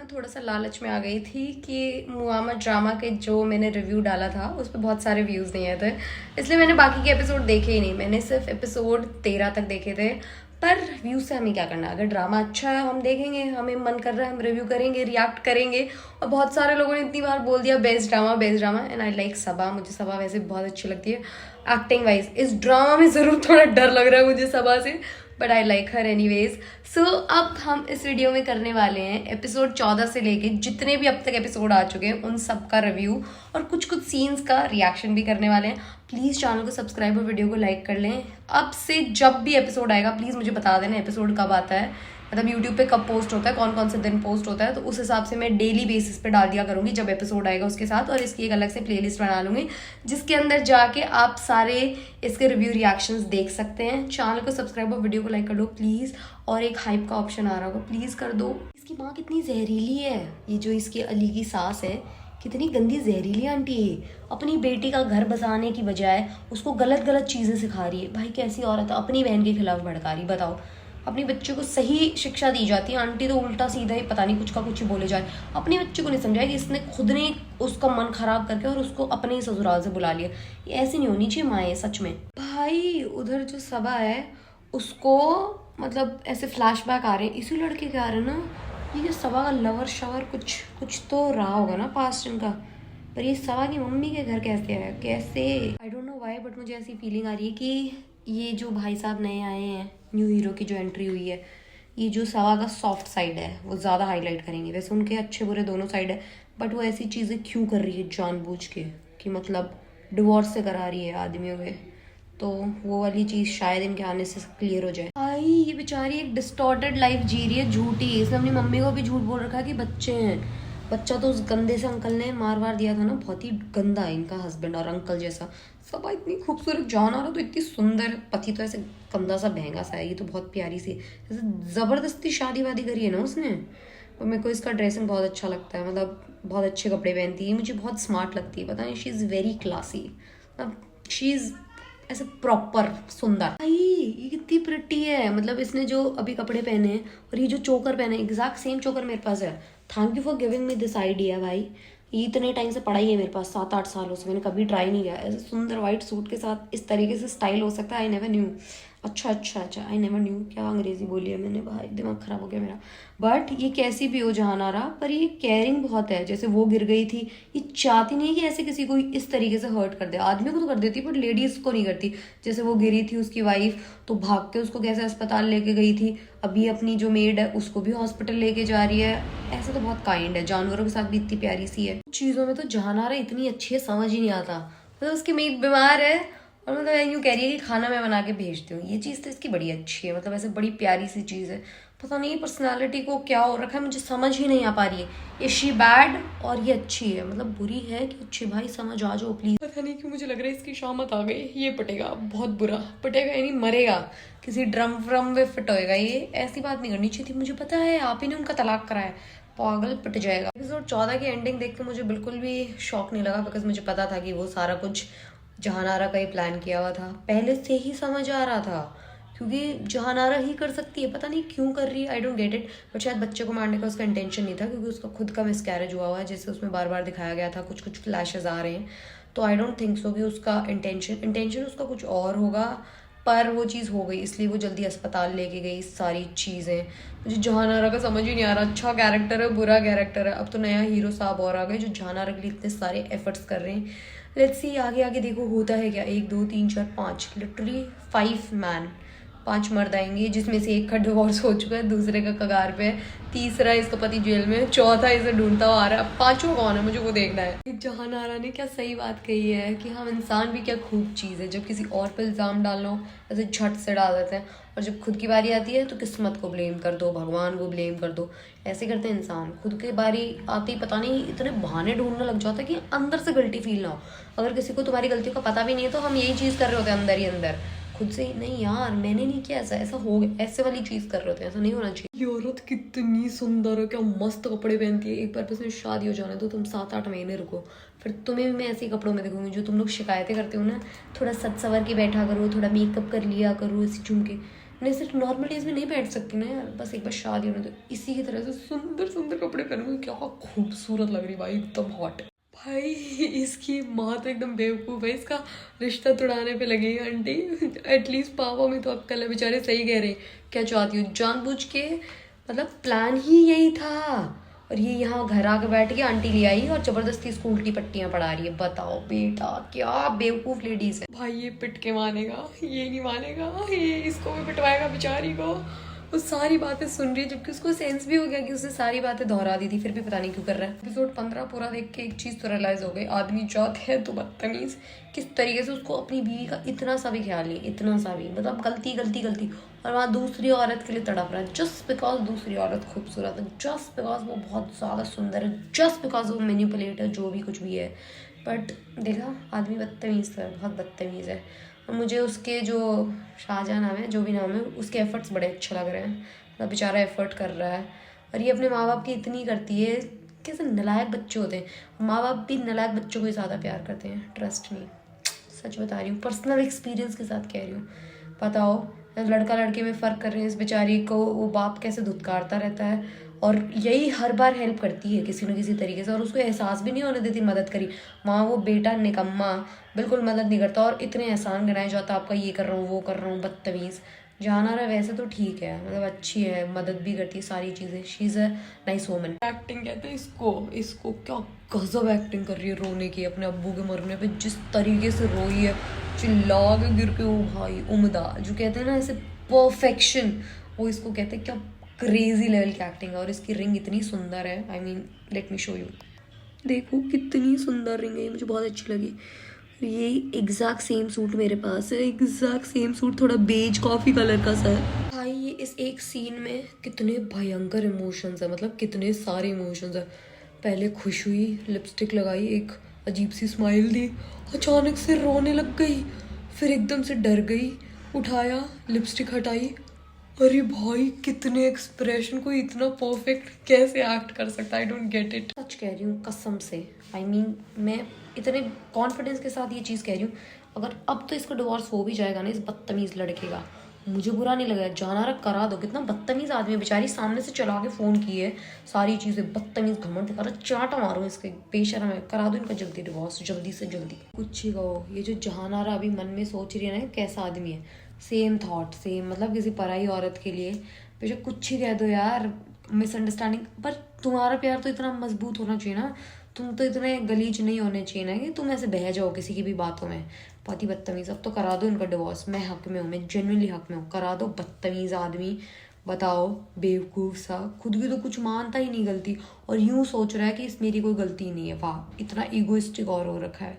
थोड़ा सा लालच में आ गई थी कि मुआमा ड्रामा के जो मैंने रिव्यू डाला था उस पर बहुत सारे व्यूज़ नहीं आए थे, इसलिए मैंने बाकी के एपिसोड देखे ही नहीं। मैंने सिर्फ एपिसोड 13 तक देखे थे। पर व्यूज़ से हमें क्या करना, अगर ड्रामा अच्छा है हम देखेंगे, हमें मन कर रहा है हम रिव्यू करेंगे, रिएक्ट करेंगे। और बहुत सारे लोगों ने इतनी बार बोल दिया best drama, and I like Saba. मुझे सबा वैसे बहुत अच्छी लगती है एक्टिंग वाइज। इस ड्रामा में ज़रूर थोड़ा डर लग रहा है मुझे सबा से, but I like her anyways. So अब हम इस वीडियो में करने वाले हैं एपिसोड 14 से लेके जितने भी अब तक एपिसोड आ चुके हैं उन सब का रिव्यू और कुछ कुछ सीन्स का रिएक्शन भी करने वाले हैं। प्लीज़ चैनल को सब्सक्राइब और वीडियो को लाइक कर लें। अब से जब भी एपिसोड आएगा प्लीज़ मुझे बता देना एपिसोड कब आता है, मतलब यूट्यूब पे कब पोस्ट होता है, कौन कौन से दिन पोस्ट होता है, तो उस हिसाब से मैं डेली बेसिस पे डाल दिया करूँगी जब एपिसोड आएगा उसके साथ। और इसकी एक अलग से प्लेलिस्ट बना लूँगी जिसके अंदर जाके आप सारे इसके रिव्यू रिएक्शंस देख सकते हैं। चैनल को सब्सक्राइब और वीडियो को लाइक कर दो प्लीज़। और एक हाइप का ऑप्शन आ रहा होगा, प्लीज़ कर दो। इसकी माँ कितनी जहरीली है, ये जो इसकी अली की सास है कितनी गंदी जहरीली आंटी है। अपनी बेटी का घर बसाने की बजाय उसको गलत गलत चीज़ें सिखा रही है। भाई कैसी औरत है, अपनी बहन के खिलाफ भड़का रही। बताओ, अपनी बच्चे को सही शिक्षा दी जाती है, आंटी तो उल्टा सीधा ही पता नहीं कुछ का कुछ ही बोले जाए। अपने बच्चे को नहीं समझाया कि इसने खुद ने उसका मन खराब करके और उसको अपने ही ससुराल से बुला लिया। ये ऐसी नहीं होनी चाहिए माँ, सच में। भाई उधर जो सबा है उसको मतलब ऐसे फ्लैशबैक आ रहे हैं, इसी लड़के के आ रहे हैं ना। ये सबा का लवर शवर कुछ तो रहा होगा ना पास्ट इनका। पर ये सबा की मम्मी के घर कैसे है, कैसे, I don't know why, but मुझे ऐसी फीलिंग आ रही है कि ये जो भाई साहब नए आए हैं, न्यू हीरो की जो एंट्री हुई है, ये जो सवा का सॉफ्ट साइड है वो ज़्यादा हाईलाइट करेंगे। वैसे उनके अच्छे बुरे दोनों साइड है, बट वो ऐसी चीज़ें क्यों कर रही है जानबूझ के कि मतलब डिवोर्स से करा रही है आदमियों के, तो वो वाली चीज़ शायद इनके आने से क्लियर हो जाए। भाई ये बेचारी एक डिस्टॉर्टेड लाइफ जी रही है, झूठी। इसने अपनी मम्मी को भी झूठ बोल रखा है कि बच्चे हैं। बच्चा तो उस गंदे से अंकल ने मार दिया था ना, बहुत ही गंदा है इनका हस्बैंड और अंकल जैसा। सबा इतनी खूबसूरत, जान आ रहा तो इतनी सुंदर, पति तो ऐसे गंदा सा महंगा सा है। ये तो बहुत प्यारी सी, जैसे ज़बरदस्ती शादी वादी करी है ना उसने। और मेरे को इसका ड्रेसिंग बहुत अच्छा लगता है, मतलब बहुत अच्छे कपड़े पहनती है, मुझे बहुत स्मार्ट लगती है। पता नहीं, शी इज़ वेरी क्लासी, मतलब शी इज़ ऐसे प्रॉपर सुंदर। भाई ये कितनी प्रिटी है, मतलब इसने जो अभी कपड़े पहने हैं और ये जो चोकर पहने, एग्जैक्ट सेम चोकर मेरे पास है। Thank you for giving me this idea भाई। ये इतने टाइम से पड़ा ही है मेरे पास, 7-8 सालों से, मैंने कभी ट्राई नहीं किया ऐसे सुंदर वाइट सूट के साथ इस तरीके से स्टाइल हो सकता है। I never knew. अच्छा, आई नेवर न्यू, क्या अंग्रेजी बोली है मैंने, भाई दिमाग खराब हो गया मेरा। बट ये कैसी भी हो जहां आ रहा, पर ये केयरिंग बहुत है। जैसे वो गिर गई थी, ये चाहती नहीं है कि ऐसे किसी को इस तरीके से हर्ट कर दे। आदमी को तो कर देती बट लेडीज को नहीं करती। जैसे वो गिरी थी उसकी वाइफ, तो भाग के उसको कैसे अस्पताल लेके गई थी। अभी अपनी जो मेड है उसको भी हॉस्पिटल लेके जा रही है। ऐसे तो बहुत काइंड है, जानवरों के साथ भी इतनी प्यारी सी है। चीज़ों में तो जहानारा इतनी अच्छी है, समझ ही नहीं आता। मतलब उसकी मेड बीमार है और मतलब यूँ कह रही है कि खाना मैं बना के भेजती हूँ। ये चीज़ तो इसकी बड़ी अच्छी है, मतलब ऐसे बड़ी प्यारी सी चीज़ है। पता नहीं पर्सनालिटी को क्या हो रखा है, मुझे समझ ही नहीं आ पा रही है। ये शी बैड और ये अच्छी है, मतलब बुरी है कि अच्छी, भाई समझ आ जाओ प्लीज़। पता नहीं क्यों मुझे लग रहा है इसकी शामत आ गई, ये पटेगा, बहुत बुरा पटेगा, यानी मरेगा, किसी ड्रम व्रम में फिट होएगा। ये ऐसी बात नहीं करनी चाहिए थी, मुझे पता है आप ही ने उनका तलाक कराया, पागल, पिट जाएगा। एपिसोड 14 की एंडिंग देख के मुझे बिल्कुल भी शौक नहीं लगा, बिकॉज मुझे पता था कि वो सारा कुछ जहानारा का ही प्लान किया हुआ था, पहले से ही समझ आ रहा था, क्योंकि जहानारा ही कर सकती है, पता नहीं क्यों कर रही है, I don't get it. But शायद बच्चे को मारने का उसका इंटेंशन नहीं था, क्योंकि उसका खुद का मिसकैरेज हुआ है, जैसे उसमें बार बार दिखाया गया था, कुछ कुछ फ्लैशेस आ रहे हैं। तो आई डोंट थिंक सो कि उसका इंटेंशन उसका कुछ और होगा, पर वो चीज़ हो गई, इसलिए वो जल्दी अस्पताल लेके गई। सारी चीज़ें मुझे जहानारा का समझ ही नहीं आ रहा, अच्छा कैरेक्टर है बुरा कैरेक्टर है। अब तो नया हीरो साहब और आ गए जो जहानारा के लिए इतने सारे एफर्ट्स कर रहे हैं। लेट्स सी आगे आगे देखो होता है क्या। 1 2 3 4 5, लिटरली 5 मैन, 5 मर्द आएंगे, जिसमें से एक का डिवोर्स हो चुका है, दूसरे का कगार पे है, तीसरा इसका पति जेल में, चौथा इसे ढूंढता हुआ आ रहा है। अब पांचों कौन है मुझे वो देखना है। जहानारा ने क्या सही बात कही है कि हम इंसान भी क्या खूब चीज़ है, जब किसी और पे इल्ज़ाम डालो ऐसे झट से डाल देते हैं, और जब खुद की बारी आती है तो किस्मत को ब्लेम कर दो, भगवान को ब्लेम कर दो। ऐसे करते हैं इंसान, खुद की बारी आती ही पता नहीं इतने बहाने ढूंढने लग जाता है कि अंदर से गिल्टी फील ना हो। अगर किसी को तुम्हारी गलतियों का पता भी नहीं है तो हम यही चीज़ कर रहे होते हैं अंदर ही अंदर, खुद से ही, नहीं यार मैंने नहीं किया, ऐसा हो गया, ऐसे वाली चीज़ कर रहे होते हैं, ऐसा नहीं होना चाहिए। ये औरत कितनी सुंदर है, क्या मस्त कपड़े पहनती है। एक बार बस शादी हो जाने तो तुम 7-8 महीने रुको, फिर तुम्हें भी मैं ऐसे ही कपड़ों में देखूंगी जो तुम लोग शिकायतें करते हो ना। थोड़ा सच सवर के बैठा करो, थोड़ा मेकअप कर लिया करो, ऐसे झुमके, नहीं सिर्फ नॉर्मल डेज में नहीं बैठ सकती ना यार, बस एक बार शादी होने दो, इसी की तरह से सुंदर सुंदर कपड़े पहनूंगी, क्या खूबसूरत लग रही भाई, एकदम हॉट। भाई इसकी माँ तो एकदम बेवकूफ़ है, इसका रिश्ता तुड़ाने पे लगी है आंटी। एटलीस्ट पापा में तो अक्कल है, बेचारे सही कह रहे हैं। क्या चाहती हूँ जानबूझ के, मतलब प्लान ही यही था। और ये यहाँ घर आके बैठ के आंटी ले आई और जबरदस्ती स्कूल की पट्टियां पढ़ा रही है। बताओ बेटा क्या बेवकूफ लेडीज है। भाई ये पिट के मानेगा, ये नहीं मानेगा, ये इसको भी पिटवाएगा बेचारी को। वो सारी बातें सुन रही है, जबकि उसको सेंस भी हो गया कि उसने सारी बातें दोहरा दी थी, फिर भी पता नहीं क्यों कर रहा है। एपिसोड 15 पूरा देख के एक चीज तो रियलाइज हो गई, आदमी जात है तो बदतमीज। किस तरीके से उसको अपनी बीवी का इतना सा भी ख्याल नहीं, इतना सा भी, मतलब गलती गलती गलती, और वहाँ दूसरी औरत के लिए तड़प रहा है जस्ट बिकॉज दूसरी औरत खूबसूरत है, जस्ट बिकॉज वो बहुत ज़्यादा सुंदर है, जस्ट बिकॉज वो मैनिपुलेट है, जो भी कुछ भी है। बट देखा आदमी बदतमीज़ है, बहुत बदतमीज़ है। और मुझे उसके जो शाहजहाँ नाम है, जो भी नाम है, उसके एफर्ट्स बड़े अच्छे लग रहे हैं। मतलब बेचारा एफर्ट कर रहा है, और ये अपने माँ बाप की इतनी करती है। कैसे नलायक बच्चे होते हैं, माँ बाप भी नलायक बच्चों को ही ज़्यादा प्यार करते हैं, ट्रस्ट मी, सच बता रही हूँ, पर्सनल एक्सपीरियंस के साथ कह रही हूँ। बताओ लड़का लड़के में फ़र्क कर रहे हैं, इस बेचारी को वो बाप कैसे धुतकारता रहता है, और यही हर बार हेल्प करती है किसी न किसी तरीके से, और उसको एहसास भी नहीं होने देती मदद करी। वहाँ वो बेटा निकम्मा बिल्कुल मदद नहीं करता, और इतने एहसान गिनाए जाता, आपका ये कर रहा हूँ वो कर रहा हूँ, बदतमीज़। जाना रहा वैसे तो ठीक है, मतलब अच्छी है, मदद भी करती है, सारी चीज़ें, she is a nice woman. Acting कहते हैं इसको, इसको क्या गजब एक्टिंग कर रही है रोने की, अपने अब्बू के मरने पे जिस तरीके से रोई है, चिल्ला के गिर के, ओ भाई उम्दा, जो कहते हैं ना ऐसे परफेक्शन, वो इसको कहते हैं। क्या क्रेजी लेवल की एक्टिंग है, और इसकी रिंग इतनी सुंदर है, I mean let me show you, देखो कितनी सुंदर रिंग है, मुझे बहुत अच्छी लगी। ये एग्जैक्ट सेम सूट मेरे पास है, एग्जैक्ट सेम सूट, थोड़ा बेज कॉफी कलर का सा है। भाई ये इस एक सीन में कितने भयंकर इमोशंस है, मतलब कितने सारे इमोशंस है। पहले खुश हुई, लिपस्टिक लगाई, एक अजीब सी स्माइल दी, अचानक से रोने लग गई, फिर एकदम से डर गई, उठाया, लिपस्टिक हटाई। अरे भाई कितने एक्सप्रेशन, कोई इतना परफेक्ट कैसे एक्ट कर सकता है, आई डोंट गेट इट। सच कह रही हूँ कसम से, आई मीन मैं इतने कॉन्फिडेंस के साथ ये चीज़ कह रही हूँ, अगर अब तो इसका डिवोर्स हो भी जाएगा ना इस बदतमीज़ लड़के का, मुझे बुरा नहीं लगा, जाना रहा करा दो। कितना बदतमीज़ आदमी है, बेचारी सामने से चला के फ़ोन की है, सारी चीज़ें, बदतमीज़ घमंड दिखा रहा, चाटा मारो इसके, बेशरम है, करा दो इनका जल्दी डिवोर्स, जल्दी से जल्दी। कुछ ही कहो, ये जो जहानारा अभी मन में सोच रही है ना कैसा आदमी है, सेम थॉट सेम, मतलब किसी पराई औरत के लिए बेशक कुछ ही कह दो यार, मिसअंडरस्टैंडिंग, पर तुम्हारा प्यार तो इतना मजबूत होना चाहिए ना, तुम तो इतने गलीज नहीं होने चाहिए ना कि तुम ऐसे बह जाओ किसी की भी बातों में। बहुत ही बदतमीज़, अब तो करा दो इनका डिवोर्स, मैं हक में हूँ, मैं जेन्युइनली हक में हूँ, करा दो, बदतमीज़ आदमी। बताओ बेवकूफ़ सा, खुद की तो कुछ मानता ही नहीं गलती, और यूँ सोच रहा है कि इस मेरी कोई गलती नहीं है। वाह, इतना ईगोइस्टिक और हो रखा है,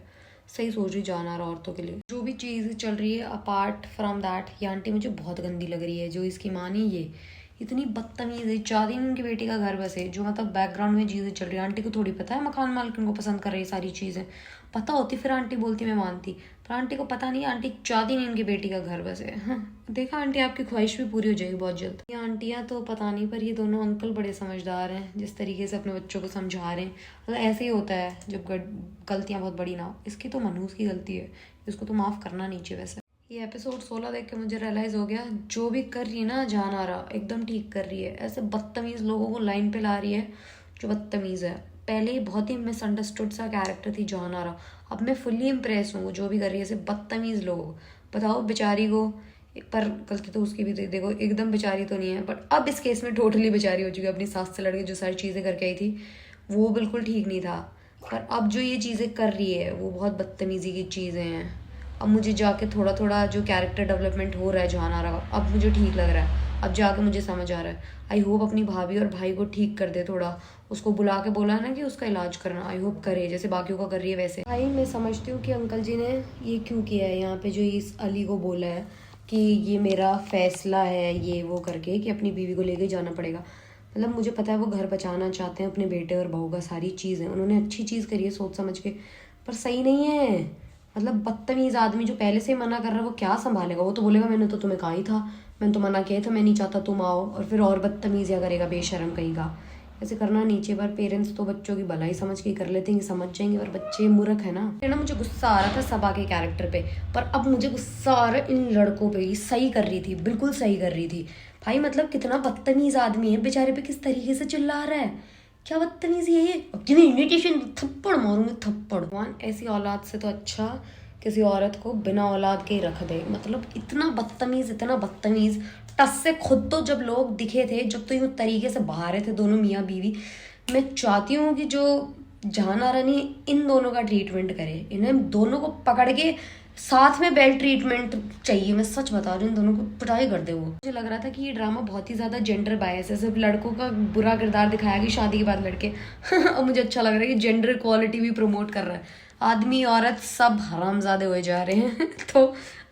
सही सोच रही जाना रहा औरतों के लिए। जो भी चीज़ चल रही है अपार्ट फ्रॉम दैट, ये आंटी मुझे बहुत गंदी लग रही है, जो इसकी माँ नहीं, ये इतनी बदतमीज़ है। 4 दिन उनकी बेटी का घर बसे, जो मतलब बैकग्राउंड में चीज़ें चल रही है, आंटी को थोड़ी पता है मकान मालिक उनको पसंद कर रही है, सारी चीज़ें पता होती फिर आंटी बोलती मैं मानती, पर आंटी को पता नहीं, आंटी 4 दिन इनकी बेटी का घर बसे। हाँ, देखा आंटी आपकी ख्वाहिश भी पूरी हो जाएगी बहुत जल्द। ये आंटियाँ तो पता नहीं, पर ये दोनों अंकल बड़े समझदार हैं, जिस तरीके से अपने बच्चों को समझा रहे हैं। मतलब ऐसे ही होता है जब गलतियाँ बहुत बड़ी ना हो। इसकी तो मनहूस की गलती है, इसको तो माफ़ करना नहीं चाहिए। वैसे ये एपिसोड 16 देख के मुझे रियलाइज़ हो गया, जो भी कर रही है ना जहानारा एकदम ठीक कर रही है। ऐसे बदतमीज़ लोगों को लाइन पे ला रही है जो बदतमीज़ है। पहले बहुत ही मिसअंडरस्टूड सा कैरेक्टर थी जहानारा, अब मैं फुल्ली इम्प्रेस हूँ जो भी कर रही है। ऐसे बदतमीज़ लोग, बताओ बेचारी को, पर गलती तो उसकी भी थी, देखो एकदम बेचारी तो नहीं है, बट अब इस केस में टोटली बेचारी हो चुकी है। अपनी सास से लड़के जो सारी चीज़ें करके आई थी वो बिल्कुल ठीक नहीं था, पर अब जो ये चीज़ें कर रही है वो बहुत बदतमीज़ी की चीज़ें हैं। अब मुझे जाके थोड़ा थोड़ा जो कैरेक्टर डेवलपमेंट हो रहा है जहानारा का, अब मुझे ठीक लग रहा है, अब जाके मुझे समझ आ रहा है। आई होप अपनी भाभी और भाई को ठीक कर दे थोड़ा, उसको बुला के बोला ना कि उसका इलाज करना, आई होप करे जैसे बाकियों का कर रही है वैसे। भाई मैं समझती हूँ कि अंकल जी ने ये क्यों किया है, यहाँ पे जो इस अली को बोला है कि ये मेरा फैसला है, ये वो करके कि अपनी बीवी को लेके जाना पड़ेगा। मतलब मुझे पता है वो घर बचाना चाहते हैं अपने बेटे और बहू का, सारी चीज़ें उन्होंने अच्छी चीज़ करी है सोच समझ के, पर सही नहीं है। मतलब बदतमीज़ आदमी जो पहले से ही मना कर रहा है वो क्या संभालेगा, वो तो बोलेगा मैंने तो तुम्हें कहा ही था, मैंने तो मना किया था, मैं नहीं चाहता तुम आओ, और फिर और बदतमीज़ियाँ करेगा बेशरम कहीं का। ऐसे करना नीचे पर। पेरेंट्स तो बच्चों की भलाई समझ के ही कर लेते हैं कि समझ जाएंगे, पर बच्चे मूर्ख है ना। मुझे गुस्सा आ रहा था सबा के कैरेक्टर पे, पर अब मुझे गुस्सा आ रहा है इन लड़कों पे। सही कर रही थी, बिल्कुल सही कर रही थी भाई। मतलब कितना बदतमीज आदमी है बेचारे पे, किस तरीके से चिल्ला रहा है, क्या बदतमीजी है ये। अब इन्विटेशन थप्पड़ मारूंगी थप्पड़। वन ऐसी औलाद से तो अच्छा किसी औरत को बिना औलाद के ही रख दे। मतलब इतना बदतमीज, इतना बदतमीज। टस से खुद तो जब लोग दिखे थे, जब तो यूं तरीके से बाहर रहे थे दोनों मियाँ बीवी, मैं चाहती हूँ कि जो जहाना रानी इन दोनों का ट्रीटमेंट करे, इन्हें दोनों को पकड़ के साथ में बेल ट्रीटमेंट चाहिए। मैं सच बता रही हूँ, इन दोनों को पिटाई कर दे वो। मुझे लग रहा था कि ये ड्रामा बहुत ही ज्यादा जेंडर बायस है, सिर्फ लड़कों का बुरा किरदार दिखाया कि शादी के बाद लड़के और मुझे अच्छा लग रहा है कि जेंडर इक्वालिटी भी प्रमोट कर रहा है। आदमी औरत सब हरामजादे हुए जा रहे हैं तो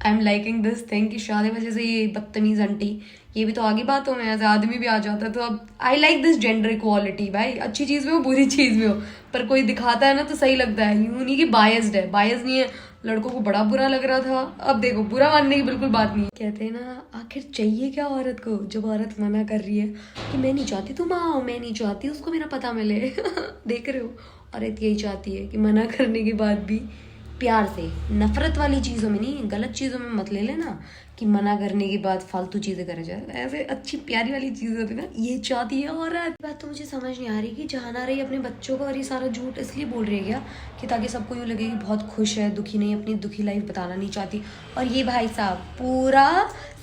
I am liking this thing कि शादी वजह से ये बदतमीज आंटी, ये भी तो आगे बातों में ऐसे आदमी भी आ जाता है। तो अब I like this gender equality भाई, अच्छी चीज़ में हो बुरी चीज़ में हो, पर कोई दिखाता है ना तो सही लगता है। यूं नहीं कि बायस्ड है, बायस नहीं है। लड़कों को बड़ा बुरा लग रहा था, अब देखो बुरा मानने की बिल्कुल बात नहीं है। कहते हैं ना, आखिर चाहिए क्या औरत को जब औरत मना कर रही है कि मैं नहीं चाहती तुम आओ, मैं नहीं चाहती उसको मेरा पता मिले देख रहे हो, औरत यही चाहती है कि मना करने के बाद भी प्यार से, नफरत वाली चीज़ों में नहीं, गलत चीज़ों में मत ले लेना कि मना करने के बाद फालतू चीज़ें करे जाए। ऐसे अच्छी प्यारी वाली चीज़ होती है ना, ये चाहती है औरत। बात तो मुझे समझ नहीं आ रही कि जहाना रही अपने बच्चों का और ये सारा झूठ इसलिए बोल रही है क्या कि ताकि सबको यूँ लगे कि बहुत खुश है, दुखी नहीं, अपनी दुखी लाइफ बताना नहीं चाहती। और ये भाई साहब पूरा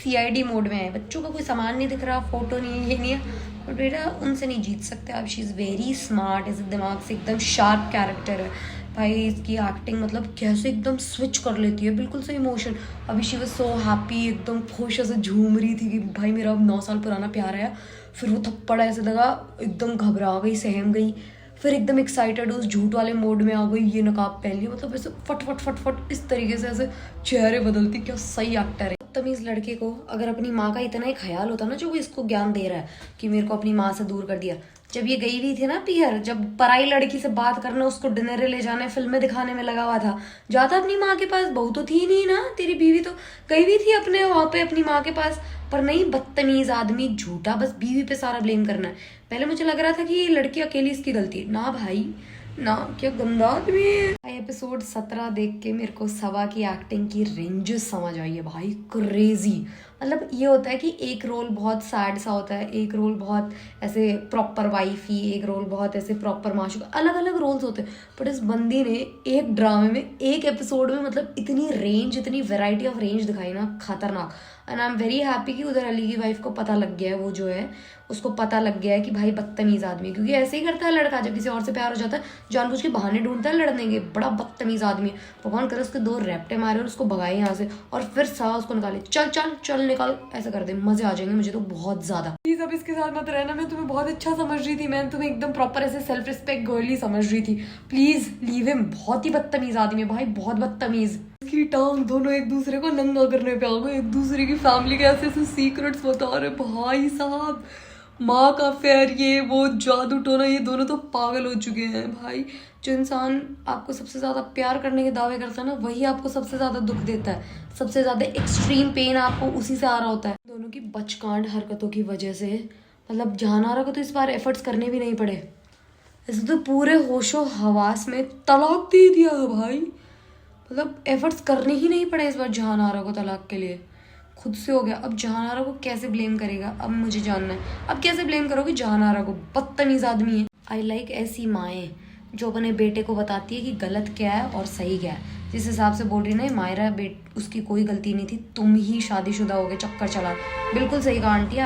CID मोड में है, बच्चों का कोई सामान नहीं दिख रहा, फोटो नहीं है, ये नहीं है, और बेटा उनसे नहीं जीत सकते आप। शी इज़ वेरी स्मार्ट, इस दिमाग से एकदम शार्प कैरेक्टर है भाई। इसकी एक्टिंग मतलब कैसे एकदम स्विच कर लेती है बिल्कुल से इमोशन। अभी शी वाज सो हैप्पी, एकदम खुश ऐसे झूम रही थी कि भाई मेरा अब 9 साल पुराना प्यार है। फिर वो थप्पड़ ऐसे लगा, एकदम घबरा गई, सहम गई, फिर एकदम एक्साइटेड उस झूठ वाले मोड में आ गई, ये नकाब पहन लिया। मतलब ऐसे फट फट फट फट इस तरीके से ऐसे चेहरे बदलती। क्या सही एक्टर है। तमीज लड़के को अगर अपनी माँ का इतना ही ख्याल होता ना, जो वो इसको ज्ञान दे रहा है कि मेरे को अपनी माँ से दूर कर दिया। जब ये गई हुई थी ना पियर, जब पराई लड़की से बात करना, उसको डिनर ले जाने, फिल्में दिखाने में लगा हुआ था, जाता अपनी माँ के पास। बहू तो थी नहीं ना, तेरी बीवी तो गई हुई थी अपने वहाँ पे अपनी माँ के पास। पर नहीं, बदतमीज आदमी, झूठा, बस बीवी पे सारा ब्लेम करना है। पहले मुझे लग रहा था कि ये लड़की अकेली इसकी गलती है ना भाई ना, क्या गंदा आदमी है। एपिसोड 17 देख के मेरे को सबा की एक्टिंग की रेंज समझ आई है भाई, क्रेजी। मतलब ये होता है कि एक रोल बहुत सैड सा होता है, एक रोल बहुत ऐसे प्रॉपर वाइफी, एक रोल बहुत ऐसे प्रॉपर माशूक, अलग अलग रोल्स होते हैं। बट इस बंदी ने एक ड्रामे में, एक एपिसोड में मतलब इतनी रेंज, इतनी वेराइटी ऑफ रेंज दिखाई ना, खतरनाक। And I am very happy कि उधर अली की वाइफ को पता लग गया है, वो जो है उसको पता लग गया है कि भाई बदतमीज आदमी है। क्योंकि ऐसे ही करता है लड़का, जब किसी और से प्यार हो जाता है जानबूझ के बहाने ढूंढता है लड़ने के। बड़ा बदतमीज आदमी है। भगवान करे उसके 2 रैप्टे मारे और उसको भगाए यहाँ से, और फिर साला उसको निकाले, चल चल चल निकाल, ऐसा कर दे, मजे आ जाएंगे मुझे तो बहुत ज्यादा। प्लीज अब इसके साथ मत रहना, मैं तुम्हें बहुत अच्छा समझ रही थी, मैं तुम्हें एकदम प्रॉपर ऐसे सेल्फ रिस्पेक्ट गर्ली समझ रही थी। प्लीज लीव हिम, बहुत ही बदतमीज आदमी है भाई, बहुत बदतमीज। की टांग दोनों एक दूसरे को नंगा करने पे आ गए, एक दूसरे की फैमिली के ऐसे ऐसे सीक्रेट्स बता रहे भाई साहब। माँ का फेयर, ये वो जादू टोना, ये दोनों तो पागल हो चुके हैं भाई। जो इंसान आपको सबसे ज़्यादा प्यार करने के दावे करता है ना, वही आपको सबसे ज़्यादा दुख देता है, सबसे ज़्यादा एक्सट्रीम पेन आपको उसी से आ रहा होता है। दोनों की बचकांड हरकतों की वजह से मतलब जहानारा को तो इस बार एफर्ट्स करने भी नहीं पड़े, ऐसे तो पूरे होशो हवास में तलाक दे दिया है भाई। मतलब एफर्ट्स करने ही नहीं पड़े इस बार जहानारा को तलाक के लिए, खुद से हो गया। अब जहानारा को कैसे ब्लेम करेगा, अब मुझे जानना है। अब कैसे ब्लेम करोगे जहानारा को, बदतमीज आदमी है। आई लाइक ऐसी माएँ जो अपने बेटे को बताती है कि गलत क्या है और सही क्या है। जिस हिसाब से बोल रही ना मायरा, उसकी कोई गलती नहीं थी, तुम ही शादीशुदा हो गए, चक्कर चला। बिल्कुल सही कहा आंटी,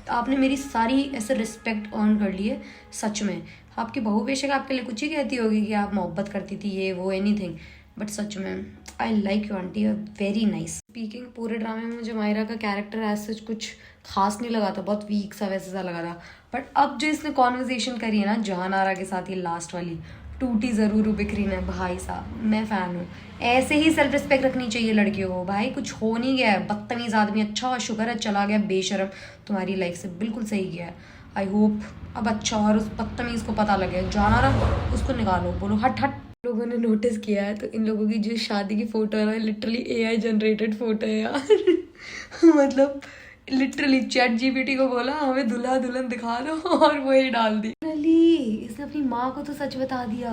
आपने मेरी सारी ऐसे रिस्पेक्ट अर्न कर ली है सच में। आपकी बहू बेशक आपके लिए कुछ ही कहती होगी कि आप मोहब्बत करती थी, ये वो एनीथिंग, बट सच में I like you aunty, very nice. Speaking, पूरे ड्रामे में मुझे मायरा का कैरेक्टर ऐसे कुछ खास नहीं लगा था, बहुत वीक सा वैसे सा लगा था। बट अब जो इसने कॉन्वर्जेशन करी है ना जहानारा के साथ, ये लास्ट वाली, टूटी ज़रूर बिखरी ने, भाई साहब मैं फ़ैन हूँ। ऐसे ही सेल्फ रिस्पेक्ट रखनी चाहिए लड़कियों को भाई। कुछ हो नहीं गया है, बदतमीज आदमी अच्छा हुआ, शुक्र है चला गया बेशरम तुम्हारी लाइफ से, बिल्कुल सही किया है। आई होप अब अच्छा और उस बदतमीज को पता लगे, जहानारा उसको निकालो, बोलो हट हट। लोगों ने नोटिस किया है तो इन लोगों की जो शादी की फ़ोटो है ना, लिटरली AI जनरेटेड फ़ोटो है यार मतलब लिटरली चैट जीपीटी को बोला हमें दूल्हा दुल्हन दिखा दो और वही डाल दी। इसने अपनी माँ को तो सच बता दिया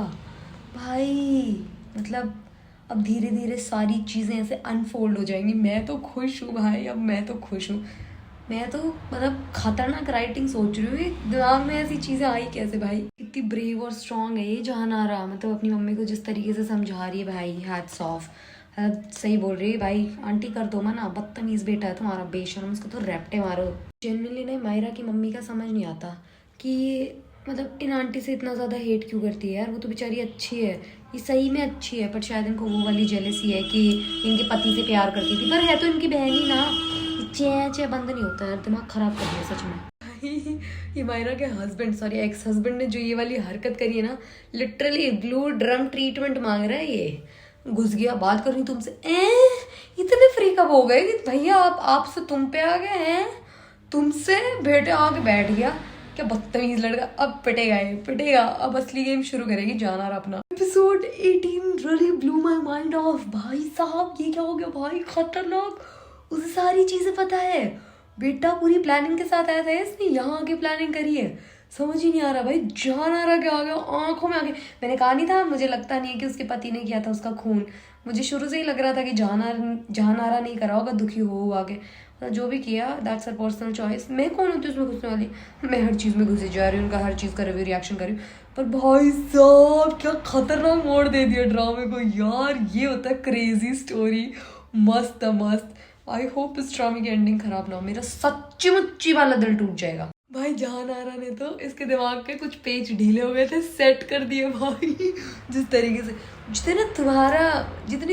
भाई। मतलब अब धीरे धीरे सारी चीज़ें ऐसे अनफोल्ड हो जाएंगी। मैं तो खुश हूँ भाई, अब मैं तो खुश हूँ। मैं तो मतलब खतरनाक राइटिंग सोच रही हूँ, ये दिमाग में ऐसी चीज़ें आई कैसे भाई। कितनी ब्रेव और स्ट्रांग है ये जहानारा, मतलब अपनी मम्मी को जिस तरीके से समझा रही है भाई, हैट्स ऑफ। सही बोल रही है भाई, आंटी कर दो मना, बदतमीज बेटा है तुम्हारा, बेशर्म, उसको तो रैप्टे मारो। जेन्युइनली ना मायरा की मम्मी का समझ नहीं आता कि ये मतलब इन आंटी से इतना ज़्यादा हेट क्यों करती है यार। वो तो बेचारी अच्छी है, ये सही में अच्छी है, पर शायद इनको वो वाली जेलसी है कि इनके पति से प्यार करती थी, पर है तो इनकी बहन ही ना। चे बंद नहीं होता यार, दिमाग खराब कर दिया सच में। ये मायरा के हस्बैंड, सॉरी एक्स हस्बैंड ने जो ये वाली हरकत करी है ना, लिटरली ग्लू ड्रम ट्रीटमेंट मांग रहा है ये। घुस गया, बात कर रही तुमसे, इतने फ्री कब हो गए कि भैया आपसे तुम पे आ गए हैं, तुमसे बेटे आके बैठ गया। क्या बदतमीज लड़का, अब पिटेगा ये, पिटेगा। अब असली गेम शुरू करेगी जानारा अपना। Episode 18 really blew my mind off। भाई साहब ये क्या हो गया भाई, खतरनाक। उसे सारी चीजें पता है, बेटा पूरी प्लानिंग के साथ आया था इसने, यहाँ आके प्लानिंग करी है। समझ ही नहीं आ रहा भाई, जहानारा क्या आ गया आंखों में आके। मैंने कहा नहीं था, मुझे लगता नहीं है कि उसके पति ने किया था उसका खून। मुझे शुरू से ही लग रहा था कि जहानारा नहीं करा होगा, दुखी हो आगे। जो भी किया दैट्स हर पर्सनल चॉइस। मैं कौन होती हूँ उसमें घुसने वाली, मैं हर चीज़ में घुसे जा रही हूँ, उनका हर चीज़ का रिव्यू रिएक्शन कर रही हूँ। पर भाई साहब क्या खतरनाक मोड़ दे दिया ड्रामे को यार, ये होता है क्रेजी स्टोरी। मस्त मस्त। आई होप इस ड्रामे की एंडिंग खराब ना हो, मेरा सच्ची मुच्ची वाला दिल टूट जाएगा भाई। जहानारा ने तो इसके दिमाग के कुछ पेज ढीले हो गए थे, सेट कर दिए भाई। जिस तरीके से, जितनी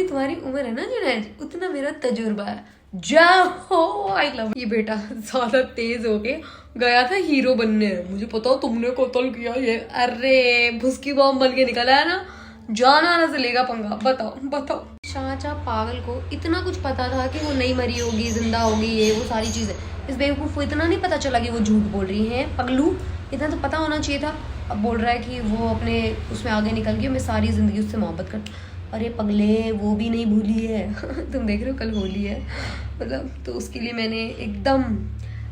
तुम्हारी उम्र है ना जुनैद, उतना मेरा तजुर्बा है। जाओ, आई लव ये बेटा ज्यादा तेज हो के गया था हीरो बनने। मुझे पता तुमने कत्ल किया ये, अरे भुसकी बॉम्ब बन के निकला है ना, जानारा से लेगा पंगा। बताओ शाहजहाँ पागल को इतना कुछ पता था कि वो नहीं मरी होगी, जिंदा होगी, ये वो सारी चीजें। इस बेवकूफ को इतना नहीं पता चला कि वो झूठ बोल रही है, पगलू। इतना तो पता होना चाहिए था। अब बोल रहा है कि वो अपने उसमें आगे निकल गया, मैं सारी जिंदगी उससे मोहब्बत करता। अरे पगले, वो भी नहीं भूली है। तुम देख रहे हो कल होली है, मतलब तो उसके लिए मैंने एकदम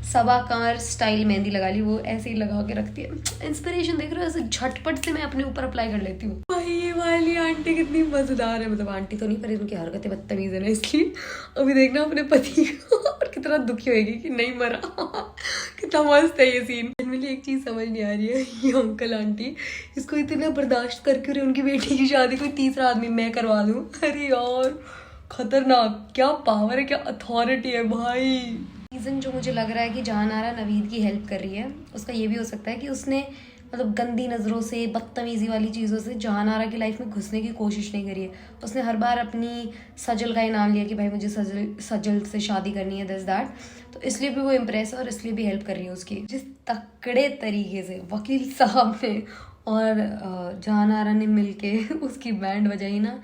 सबाकार स्टाइल मेहंदी लगा ली। वो ऐसे ही लगा के रखती है। इंस्पिरेशन देख रहे हो, ऐसे झटपट से मैं अपने ऊपर अप्लाई कर लेती हूँ भाई। ये वाली आंटी कितनी मजेदार है, मतलब आंटी तो नहीं पर उनकी हरकतें बदतमीज है ना, इसलिए अभी देखना अपने पति को और कितना दुखी होगी कि नहीं मरा। कितना मस्त है ये सीन। जनरली एक चीज समझ नहीं आ रही है, ये अंकल आंटी इसको इतना बर्दाश्त करके उनकी बेटी की शादी कोई तीसरा आदमी मैं करवा दूं। अरे यार खतरनाक, क्या पावर है, क्या अथॉरिटी है भाई। रीज़न जो मुझे लग रहा है कि जहानारा नवीद की हेल्प कर रही है, उसका ये भी हो सकता है कि उसने मतलब गंदी नज़रों से, बदतमीज़ी वाली चीज़ों से जहानारा की लाइफ में घुसने की कोशिश नहीं करी है। उसने हर बार अपनी सजल का ही नाम लिया कि भाई मुझे सजल से शादी करनी है, दिस दैट। तो इसलिए भी वो इम्प्रेस है और इसलिए भी हेल्प कर रही है उसकी। जिस तकड़े तरीके से वकील साहब ने और जहानारा ने मिलके उसकी बैंड बजाई ना,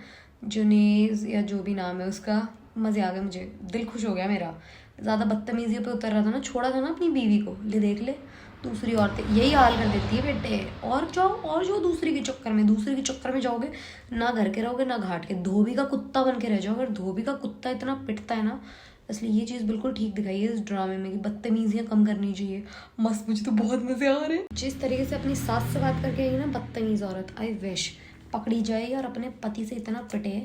जुनेज या जो भी नाम है उसका, मज़े आ गए मुझे, दिल खुश हो गया मेरा। ज़्यादा बदतमीजी पे उतर रहा था ना, छोड़ा था ना अपनी बीवी को, ले देख ले दूसरी औरतें यही हाल कर देती है बेटे। और जो दूसरी के चक्कर में जाओगे, ना घर के रहोगे ना घाट के, धोबी का कुत्ता बन के रह जाओगे। अगर धोबी का कुत्ता इतना पिटता है ना, इसलिए ये चीज़ बिल्कुल ठीक दिखाई है इस ड्रामे में कि बदतमीजियाँ कम करनी चाहिए। मस्त, मुझे तो बहुत मजे आ रहे हैं। जिस तरीके से अपनी सास से बात करके आई ना बदतमीज औरत, आई विश पकड़ी जाए और अपने पति से इतना पिटे।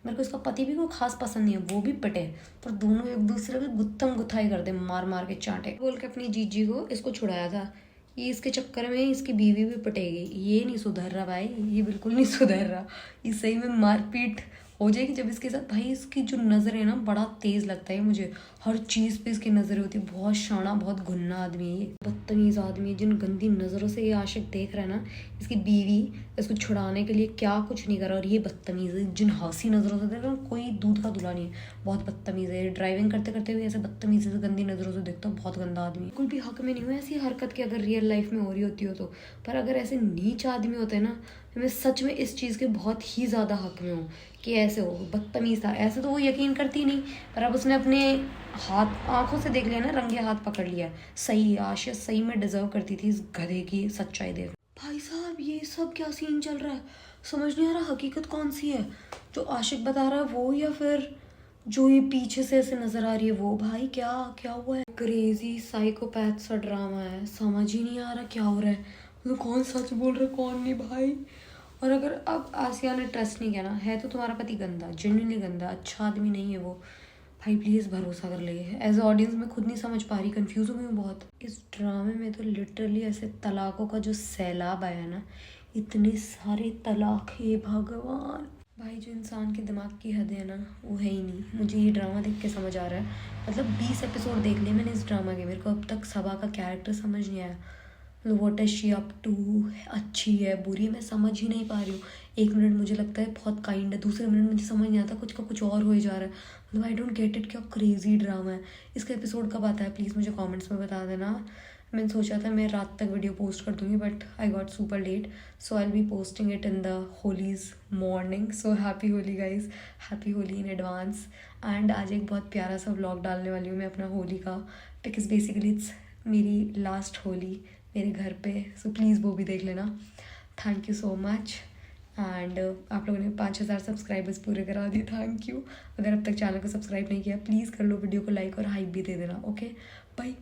मेरे को इसका पति भी कोई खास पसंद नहीं है, वो भी पिटे, पर दोनों एक दूसरे को गुत्थम गुथाई कर दे, मार मार के चांटे। बोल के अपनी जीजी को इसको छुड़ाया था, ये इसके चक्कर में इसकी बीवी भी पिटेगी। ये नहीं सुधर रहा भाई, ये बिल्कुल नहीं सुधर रहा। ये सही में मारपीट हो जाएगी जब इसके साथ। भाई इसकी जो नज़र है ना, बड़ा तेज़ लगता है मुझे, हर चीज़ पे इसकी नज़रें होती है। बहुत शाना, बहुत गुन्ना आदमी है ये, बदतमीज़ आदमी है। जिन गंदी नज़रों से ये आशिक देख रहा है ना, इसकी बीवी इसको छुड़ाने के लिए क्या कुछ नहीं करा, और ये बदतमीज़ है। जिन हंसी नज़रों से देख रहा है, कोई दूध का दूल्हा नहीं है, बहुत बदतमीज़ है। ड्राइविंग करते करते हुए ऐसे बदतमीज़ी से गंदी नज़रों से देखता हूँ, बहुत गंदा आदमी। बिल्कुल भी हक में नहीं हो ऐसी हरकत की अगर रियल लाइफ में हो रही होती हो तो। पर अगर ऐसे नीच आदमी होते हैं ना, मैं सच में इस चीज़ के बहुत ही ज़्यादा हक में हूँ कि ऐसे हो। बदतमीज़ था, ऐसे तो वो यकीन करती नहीं, पर अब उसने अपने हाथ आंखों से देख लिया ना, रंगे हाथ पकड़ लिया। सही, आशिया सही में डिजर्व करती थी इस गधे की सच्चाई देख। भाई साहब ये सब क्या सीन चल रहा है, समझ नहीं आ रहा हकीकत कौन सी है, जो आशिक बता रहा है वो या फिर जो ये पीछे से ऐसे नजर आ रही है वो, भाई क्या क्या हुआ है? क्रेजी साइकोपैथ सा ड्रामा है, समझ ही नहीं आ रहा क्या हो रहा है, मतलब कौन सच बोल रहा है कौन नहीं भाई। और अगर अब आसिया ने ट्रस्ट नहीं किया ना, है तो तुम्हारा पति गंदा, जेन्युइनली गंदा, अच्छा आदमी नहीं है वो, भाई प्लीज़ भरोसा कर ले। एज अ ऑडियंस मैं खुद नहीं समझ पा रही, कंफ्यूज हो गई हूँ बहुत। इस ड्रामे में तो लिटरली ऐसे तलाकों का जो सैलाब आया ना, इतने सारे तलाक है भगवान। भाई जो इंसान के दिमाग की हद है ना वो है ही नहीं। मुझे ये ड्रामा देख के समझ आ रहा है, मतलब 20 एपिसोड देख लिए मैंने इस ड्रामा के, मेरे को अब तक सबा का कैरेक्टर समझ नहीं आया। मतलब what is she up to, अच्छी है बुरी है मैं समझ ही नहीं पा रही हूँ। एक मिनट मुझे लगता है बहुत काइंड है, दूसरे मिनट मुझे समझ नहीं आता कुछ का कुछ और हो ही जा रहा है। मतलब आई डोंट गेट इट, क्या क्रेजी ड्रामा है। इसका एपिसोड कब आता है प्लीज़ मुझे कमेंट्स में बता देना। मैंने सोचा था मैं रात तक वीडियो पोस्ट कर दूँगी, but I got super late, so I will be posting it in the Holi's morning. So happy Holi guys, happy Holi in advance. And आज एक बहुत प्यारा सा व्लॉग डालने वाली हूँ मैं अपना होली का, बिकॉज बेसिकली इट्स मेरी लास्ट होली मेरे घर पे, सो प्लीज़ वो भी देख लेना। Thank you so much. And आप लोगों ने 5000 सब्सक्राइबर्स पूरे करा दिए, थैंक यू। अगर अब तक चैनल को सब्सक्राइब नहीं किया प्लीज़ कर लो, वीडियो को लाइक और हाइप भी दे देना। Okay bye.